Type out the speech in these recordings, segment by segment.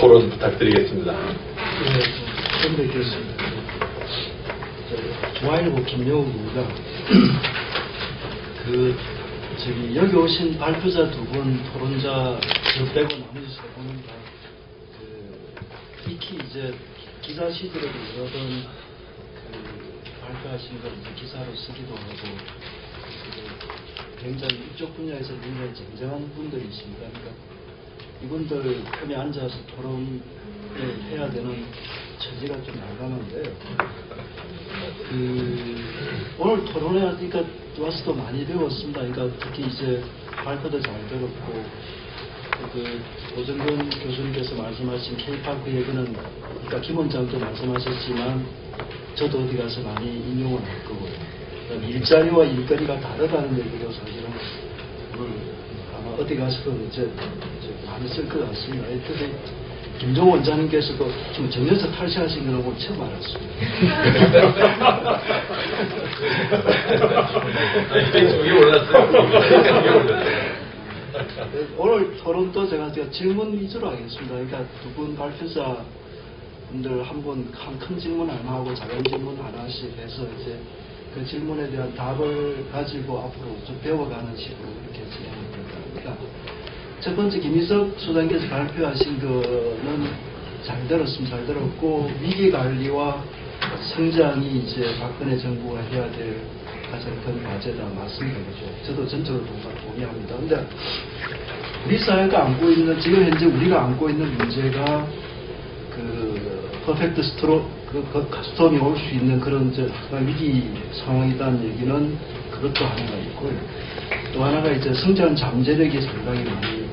토론 부탁드리겠습니다. 네, 처음 뵙겠습니다. 중앙일보 김영우입니다. 여기 오신 발표자 두 분, 토론자 저 빼고 나머지 세 분은 다 익히 이제 기자 시절에도 여러 번 발표하신 걸 이제 기사로 쓰기도 하고 굉장히 이쪽 분야에서 굉장히 쟁쟁한 분들이십니다. 그러니까 이분들 편에 앉아서 토론을 해야 되는 처지가 좀 난감한데요. 오늘 토론회하니까 와서도 많이 배웠습니다. 그러니까 특히 이제 발표도 잘 들었고, 오정근 교수님께서 말씀하신 K-PARK 얘기는, 그러니까 김 원장도 말씀하셨지만, 저도 어디 가서 많이 인용을 할 거고요. 일자리와 일거리가 다르다는 얘기도 사실은 오늘 아마 어디 가서도 이제 많이 쓸 것 같습니다. 특히 김종 원장님께서도 좀 정년서 탈퇴하신 걸 오늘 처음 알았습니다. 저기 올랐어요. 오늘 토론도 제가 질문 위주로 하겠습니다. 그러니까 두 분 발표자 분들 한 분 큰 질문 하나 하고 작은 질문 하나씩 해서 이제 그 질문에 대한 답을 가지고 앞으로 좀 배워가는 식으로 이렇게 진행합니다. 그러니까 첫 번째 김희석 소장께서 발표하신 거는 잘 들었습니다. 잘 들었고, 위기관리와 성장이 이제 박근혜 정부가 해야 될 가장 큰 과제다. 맞습니다. 그죠? 저도 전적으로 동의합니다. 근데 우리 사회가 안고 있는, 지금 현재 우리가 안고 있는 문제가 퍼펙트 스톰이 올 수 있는 그런 위기 상황이라는 얘기는 그것도 하나가 있고요. 또 하나가 이제 성장 잠재력이 상당히 많이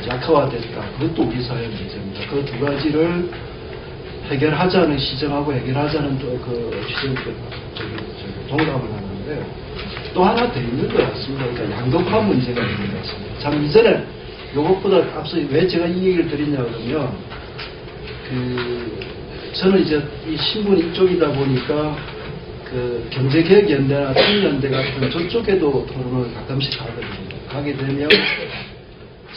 약화됐다. 그것도 우리 사회 문제입니다. 그 두 가지를 해결하자는 시정하고 해결하자는 동감을 하는데, 또 하나 더 있는 것 같습니다. 그러니까 양극화 문제가 있는 것 같습니다. 참 이전에 이것보다 앞서 왜 제가 이 얘기를 드리냐 그러면, 저는 이제 이 신문 이쪽이다 보니까 경제개혁연대나 청년대 같은 저쪽에도 토론을 가끔씩 하거든요. 가게 되면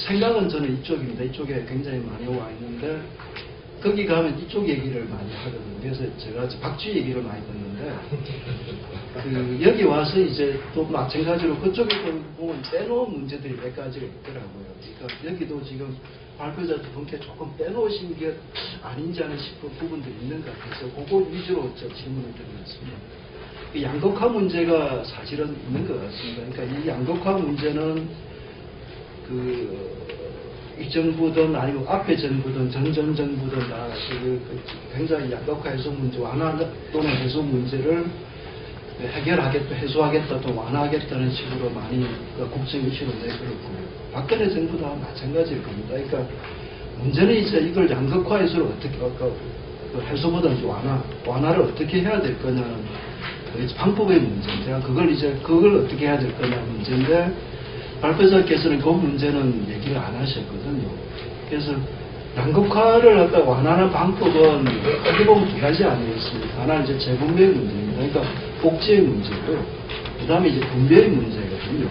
생각은 저는 이쪽입니다. 이쪽에 굉장히 많이 와 있는데, 거기 가면 이쪽 얘기를 많이 하거든요. 그래서 제가 박쥐 얘기를 많이 듣는데, 여기 와서 이제 또 마찬가지로 그쪽에 보면 빼놓은 문제들이 몇 가지가 있더라고요. 그러니까 여기도 지금 발표자 두 분께 조금 빼놓으신 게 아닌지 하는 싶은 부분들이 있는 것 같아서 그거 위주로 질문을 드리겠습니다. 이 양극화 문제가 사실은 있는 것 같습니다. 그러니까 이 양극화 문제는 이 정부든 아니면 앞에 정부든 전 정부든 다 굉장히 양극화 해소 문제, 완화 또는 해소 문제를 해결하겠다, 해소하겠다, 또 완화하겠다는 식으로 많이 국정 이슈를 내걸었고요. 박근혜 정부도 마찬가지일 겁니다. 그러니까 문제는 이제 이걸 양극화 해소를 어떻게, 해소보다 이제 완화를 어떻게 해야 될 거냐는 방법의 문제인데, 제가 그걸 어떻게 해야 될 거냐는 문제인데, 발표자께서는 그 문제는 얘기를 안 하셨거든요. 그래서 양극화를 아까 완화하는 방법은 크게 보면 두 가지 아니겠습니까? 하나는 이제 재분배의 문제입니다. 그러니까 복지의 문제고요. 그 다음에 이제 분배의 문제거든요.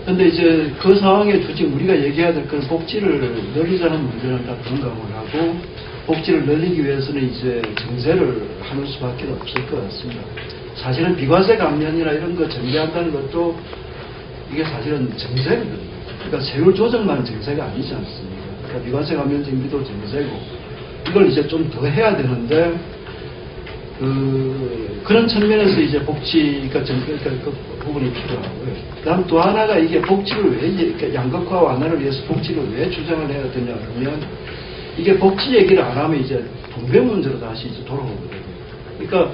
근데 이제 그 상황에 지금 우리가 얘기해야 될 건 복지를 늘리자는 문제는 다 공감을 하고, 복지를 늘리기 위해서는 이제 정세를 하는 수밖에 없을 것 같습니다. 사실은 비과세 감면이나 이런 거 전개한다는 것도 이게 사실은 정세거든요. 그러니까 세율 조정만 정세가 아니지 않습니까? 그러니까 비과세 감면 정비도 정세고, 이걸 이제 좀 더 해야 되는데, 그런 측면에서 이제 복지가 그 부분이 필요하고요. 다음 또 하나가 이게 복지를 그러니까 양극화 완화를 위해서 복지를 왜 주장을 해야 되냐 그러면, 이게 복지 얘기를 안 하면 이제 분배 문제로 다시 이제 돌아오거든요. 그러니까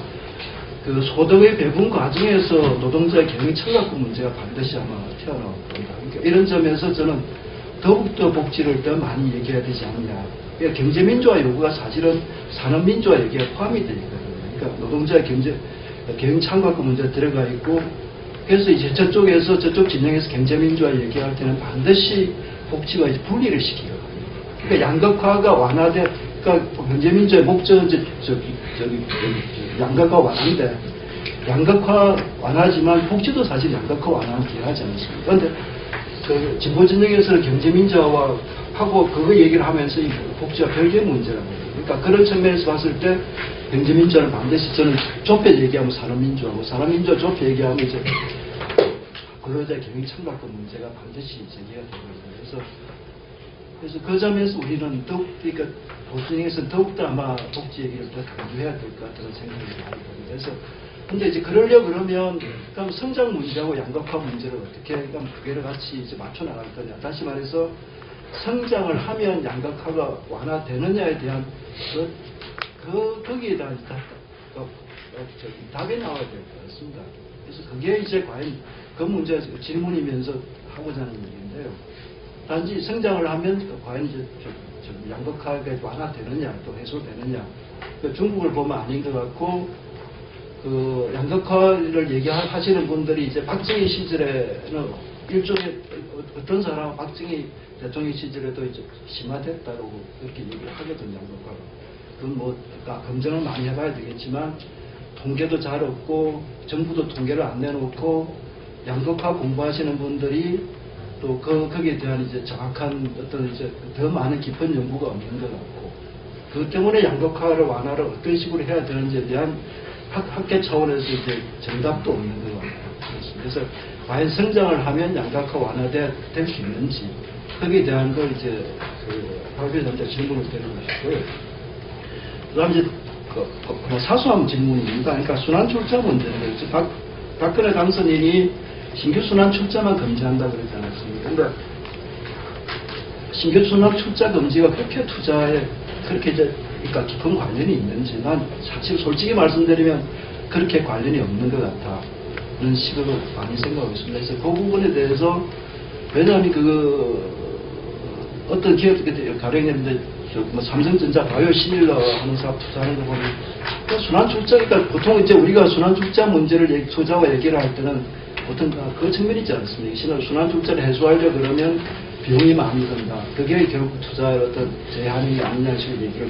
소득의 배분 과정에서 노동자의 경영 철학구 문제가 반드시 아마 튀어나올 겁니다. 그러니까 이런 점에서 저는 더욱더 복지를 더 많이 얘기해야 되지 않느냐. 그러니까 경제민주화 요구가 사실은 산업민주화 얘기가 포함이 되어 있거든요. 그러니까 노동자의 경영 창과구 문제가 들어가 있고, 그래서 이제 저쪽에서 저쪽 진영에서 경제민주화 얘기할 때는 반드시 복지가 이제 분리를 시키거든요. 그러니까 양극화가 완화돼, 그러니까 경제민주화의 목적은 양극화 완화인데, 양극화 완화지만 복지도 사실 양극화 완화는 필요하지 않습니까? 그런데 그 진보 진영에서 경제민주화와 하고 그거 얘기를 하면서 이 복지와 별개의 문제라고 해요. 그러니까 그런 측면에서 봤을 때 경제민주화는 반드시 저는 좁혀 얘기하면 산업민주화고 산업민주화 좁혀 얘기하면 이제 근로자 경영 참가권 문제가 반드시 제기가 되거든요. 그래서 그 점에서 우리는 더욱 그러니까 보수진영에서는 더욱더 아마 복지 얘기를 더 강조해야 될 것 같다는 생각이 많이 듭니다. 그래서 근데 이제 그러려고 그러면 그럼 성장 문제하고 양극화 문제를 어떻게 그럼 두 개를 같이 이제 맞춰 나갈 거냐. 다시 말해서 성장을 하면 양극화가 완화되느냐에 대한 거기에 대한 답이 나와야 될 것 같습니다. 그래서 그게 이제 과연 그 문제 질문이면서 하고자 하는 얘기인데요. 단지 성장을 하면 과연 이제 양극화가 완화되느냐 또 해소되느냐. 중국을 보면 아닌 것 같고 그 양극화를 얘기하시는 분들이 이제 박정희 시절에는 일종의 어떤 사람은 박정희 대통령 시절에도 이제 심화됐다고 그렇게 얘기를 하거든요. 양극화가. 그건 뭐 검증을 많이 해봐야 되겠지만 통계도 잘 없고 정부도 통계를 안 내놓고 양극화 공부하시는 분들이 또 거기에 대한 이제 정확한 어떤 이제 더 많은 깊은 연구가 없는 것 같고 그 때문에 양극화를 완화를 어떤 식으로 해야 되는지에 대한 학계 차원에서 이제 정답도 없는 것 같아요. 그래서 과연 성장을 하면 양극화 완화될 수 있는지 거기에 대한 걸 이제 박교수한테 질문을 드리는 것이고요. 그다음 이제 사소한 질문입니다. 그러니까 순환 출자 문제인데 박근혜 당선인이 신규 순환 출자만 금지한다 그러지 않았습니까? 그러니까 신규 순환 출자 금지가 그렇게 투자에 그렇게 이제 그러니까 깊은 관련이 있는지 난 사실 솔직히 말씀드리면 그렇게 관련이 없는 것 같다. 그런 식으로 많이 생각하고 있습니다. 그래서 그 부분에 대해서 왜냐하면 어떤 기업들 가령했는데 뭐 삼성전자 바이오시밀러 하는 사업 투자하는 거 보면 순환 출자니까 보통 이제 우리가 순환 출자 문제를 투자와 얘기를 할 때는 보통 그 측면이 있지 않습니까? 순환 출자를 해소하려고 그러면 비용이 많이 든다. 그게 결국 투자의 어떤 제한이 아니냐 식의 얘기를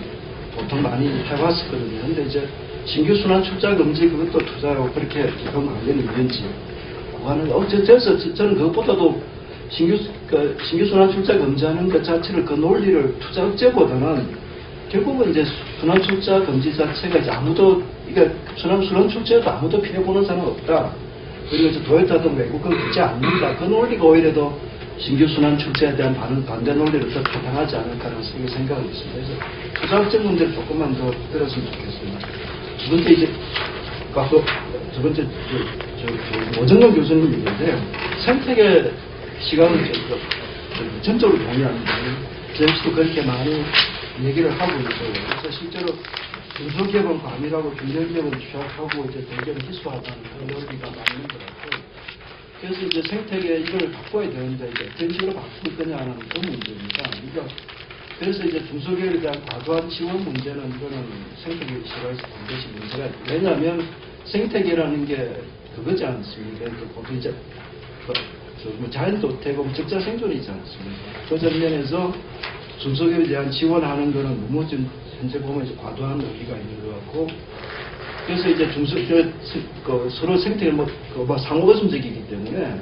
보통 많이 해왔었거든요. 근데 이제 신규 순환 출자 금지 그것도 투자하고 그렇게 깊은 관련이 있는지 그거는 어째서 저는 그것보다도 신규 순환 출자 금지하는 것 자체를 그 논리를 투자 억제보다는 결국은 이제 순환 출자 금지 자체가 이제 아무도 순환 출자에도 아무도 피해 보는 사람 없다. 그리고 이제 도요타도 외국은 굳지 않는다. 그 논리가 오히려 더 신규 순환 출자에 대한 반대 논리를 더 타당하지 않을까라는 생각을 했습니다. 그래서 투자 억제 문제를 조금만 더 들었으면 좋겠습니다. 두 번째 이제 두 번째 오정용 교수님 얘기인데요. 생태계 시각을 전적으로 동의합니다. 저 역시도 그렇게 많이 얘기를 하고 있어요. 그래서 실제로 중소기업은 과밀하고 중견기업은 취약하고 이제 대기업은 희소하다는 그런 논리가 맞는 것 같고 그래서 이제 생태계 이걸 바꿔야 되는데 이제 어떤 식으로 바꿀 거냐는 그 문제입니다. 그러니까 그래서 이제 중소기업에 대한 과도한 지원 문제는 이거는 생태계 시각에서 반드시 문제가 있고 왜냐하면 생태계라는 게 그거지 않습니까? 그러니까 보통 이제 자연도 대부분 적자 생존이지 않습니까? 그 점면에서 중소기업에 대한 지원하는 거는 너무 좀 현재 보면 이제 과도한 논리가 있는 것 같고 그래서 이제 서로 생태계 상호보수적이기 때문에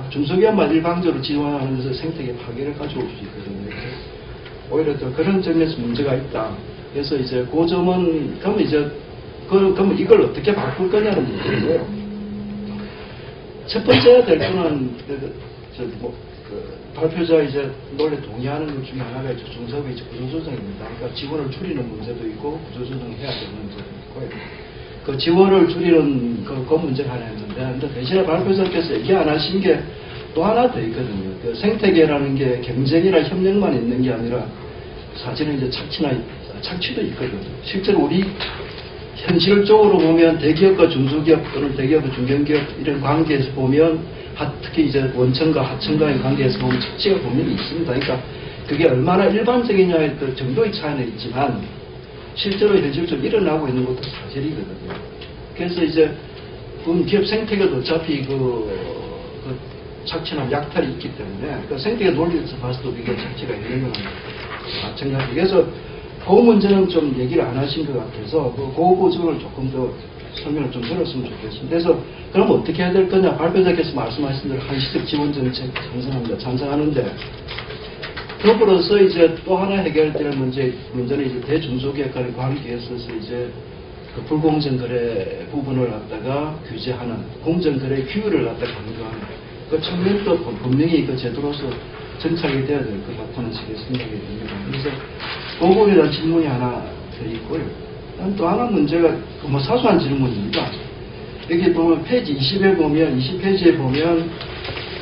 중소기업만 일방적으로 지원하는 것은 생태계 파괴를 가져올 수 있거든요. 오히려 더 그런 점에서 문제가 있다. 그래서 이제 그 점은 그러면 이걸 어떻게 바꿀 거냐는 문제고요. 첫 번째 해야 될 거는 발표자 이제 논리에 동의하는 것 중에 하나가 이제 중소기업의 구조조정입니다. 그러니까 지원을 줄이는 문제도 있고 구조조정을 해야 되는 문제도 있고요. 그 지원을 줄이는 그 문제가 하나 있는데, 근데 대신에 발표자께서 얘기 안 하신 게 또 하나 더 있거든요. 그 생태계라는 게 경쟁이나 협력만 있는 게 아니라 사실은 이제 착취도 있거든요. 실제로 우리 현실적으로 보면 대기업과 중소기업 또는 대기업과 중견기업 이런 관계에서 보면 특히 이제 원청과 하청과의 관계에서 보면 착취가 분명히 있습니다. 그러니까 그게 얼마나 일반적이냐의 그 정도의 차이는 있지만 실제로 현실적으로 일어나고 있는 것도 사실이거든요. 그래서 이제 기업 생태계도 어차피 그 착취나 약탈이 있기 때문에 그 생태계 논리에서 봤을 때 이게 착취가 있는 건 마찬가지. 그래서 그 문제는 좀 얘기를 안 하신 것 같아서 그 부분을 조금 더 설명을 좀 들었으면 좋겠습니다. 그래서 그럼 어떻게 해야 될 거냐? 발표자께서 말씀하신 대로 한시적 지원 정책 찬성합니다. 찬성하는데 더불어서 이제 또 하나 해결될 문제는 이제 대중소기업 간의 관계에 있어서 이제 그 불공정 거래 부분을 갖다가 규제하는 공정 거래 규율을 갖다 강조하는 그 측면도 분명히 그 제도로서 정착이 돼야 될 것 같다는 식의 생각이 듭니다. 그래서 그 부분에 대한 질문이 하나 더 있고요. 또 하나 문제가 뭐 사소한 질문입니다. 여기 보면 페이지 20에 보면 20페이지에 보면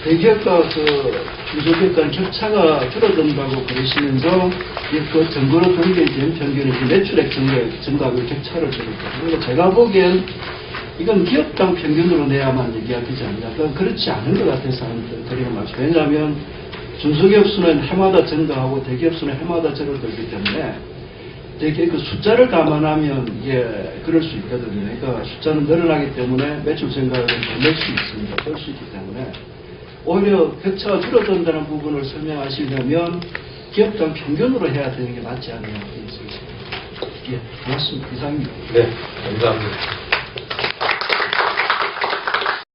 대기업과 그 중소기업 간 격차가 줄어든다고 그러시면서 그 정부로 통계된 평균의 매출액 증가하고 격차를 줄였거든요. 그러니까 제가 보기엔 이건 기업당 평균으로 내야만 얘기가 되지 않냐. 그렇지 않은 것 같아서 드리는 말씀. 왜냐하면 중소기업 수는 해마다 증가하고 대기업 수는 해마다 줄어들기 때문에 되게 그 숫자를 감안하면 이게 그럴 수 있거든요. 그러니까 숫자는 늘어나기 때문에 매출 증가율은 더 낼 수 있습니다. 될 수 있기 때문에 오히려 격차가 줄어든다는 부분을 설명하시려면 기업당 평균으로 해야 되는 게 맞지 않느냐. 예, 고맙습니다. 이상입니다. 네, 감사합니다.